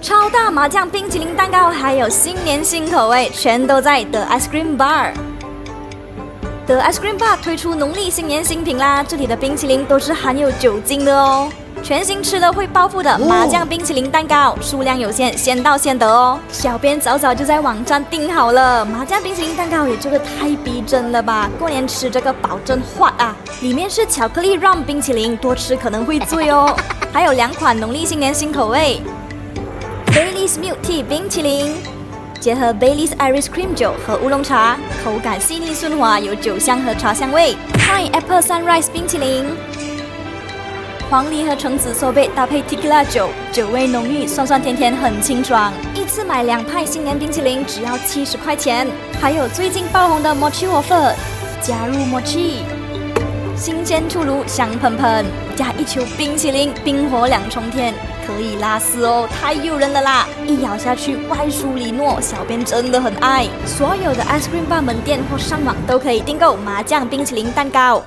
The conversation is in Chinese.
超大麻酱冰淇淋蛋糕，还有新年新口味，全都在 The Ice Cream Bar。The Ice Cream Bar 推出农历新年新品啦，这里的冰淇淋都是含有酒精的哦。全新吃了会暴富的麻酱冰淇淋蛋糕，数量有限，先到先得哦。小编早早就在网站订好了，麻酱冰淇淋蛋糕也这个太逼真了吧！过年吃这个保证滑啊！里面是巧克力 rum 冰淇淋，多吃可能会醉哦。还有2款农历新年新口味 ，Baileys Milk Tea 冰淇淋，结合 Baileys Irish Cream 酒和乌龙茶，口感细腻顺滑，有酒香和茶香味。Pineapple Sunrise 冰淇淋。黄梨和橙子收贝搭配 Tequila 酒，酒味浓郁，酸酸甜甜，很清爽。一次买2派新年冰淇淋，只要70块钱。还有最近爆红的 Mochi Waffle， 加入 Mochi， 新鲜出炉，香喷喷，加一球冰淇淋，冰火2重天，可以拉丝哦，太诱人了啦！一咬下去，外酥里糯，小编真的很爱。所有的 Ice Cream Bar 门店或上网都可以订购麻酱冰淇淋蛋糕。